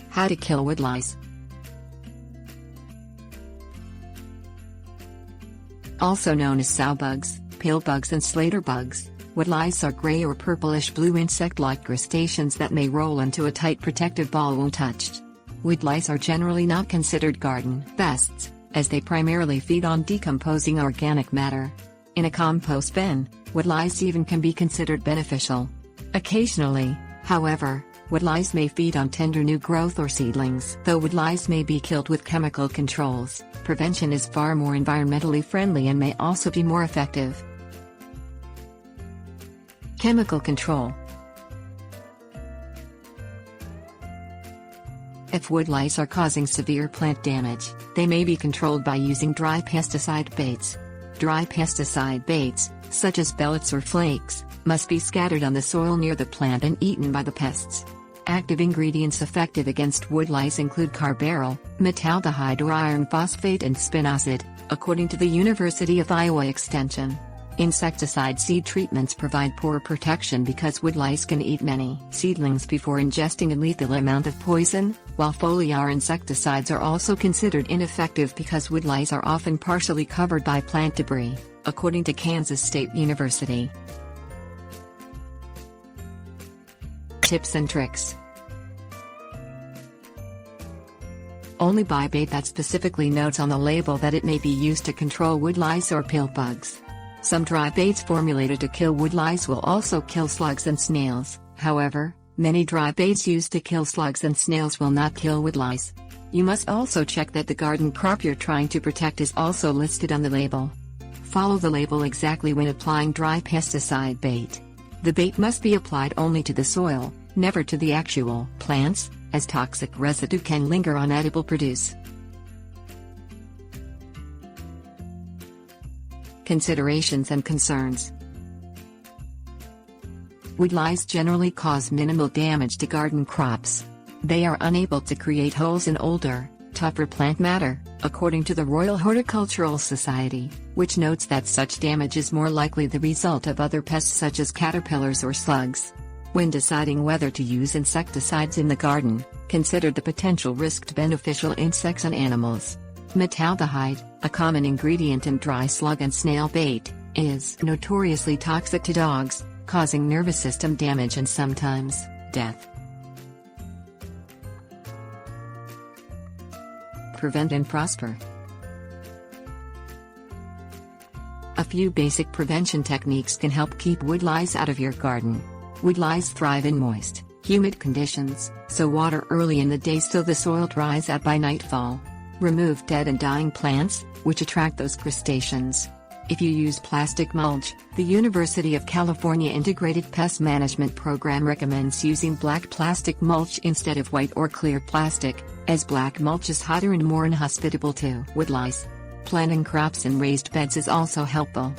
How to kill woodlice. Also known as sowbugs, pillbugs and slaterbugs, woodlice are gray or purplish-blue insect-like crustaceans that may roll into a tight protective ball when touched. Woodlice are generally not considered garden pests, as they primarily feed on decomposing organic matter. In a compost bin, woodlice even can be considered beneficial. Occasionally, however, woodlice may feed on tender new growth or seedlings. Though woodlice may be killed with chemical controls, prevention is far more environmentally friendly and may also be more effective. Chemical control. If woodlice are causing severe plant damage, they may be controlled by using dry pesticide baits. Dry pesticide baits, such as pellets or flakes, must be scattered on the soil near the plant and eaten by the pests. Active ingredients effective against woodlice include carbaryl, metaldehyde or iron phosphate and spinosad, according to the University of Iowa Extension. Insecticide seed treatments provide poor protection because woodlice can eat many seedlings before ingesting a lethal amount of poison, while foliar insecticides are also considered ineffective because woodlice are often partially covered by plant debris, according to Kansas State University. Tips and tricks. Only buy bait that specifically notes on the label that it may be used to control woodlice or pillbugs. Some dry baits formulated to kill woodlice will also kill slugs and snails. However, many dry baits used to kill slugs and snails will not kill woodlice. You must also check that the garden crop you're trying to protect is also listed on the label. Follow the label exactly when applying dry pesticide bait. The bait must be applied only to the soil, never to the actual plants, as toxic residue can linger on edible produce. Considerations and concerns. Woodlice generally cause minimal damage to garden crops. They are unable to create holes in older, tougher plant matter, according to the Royal Horticultural Society, which notes that such damage is more likely the result of other pests such as caterpillars or slugs. When deciding whether to use insecticides in the garden, consider the potential risk to beneficial insects and animals. Metaldehyde, a common ingredient in dry slug and snail bait, is notoriously toxic to dogs, causing nervous system damage and sometimes death. Prevent and prosper. A few basic prevention techniques can help keep woodlice out of your garden. Woodlice thrive in moist, humid conditions, so water early in the day so the soil dries out by nightfall. Remove dead and dying plants, which attract those crustaceans. If you use plastic mulch, the University of California Integrated Pest Management Program recommends using black plastic mulch instead of white or clear plastic, as black mulch is hotter and more inhospitable to woodlice. Planting crops in raised beds is also helpful.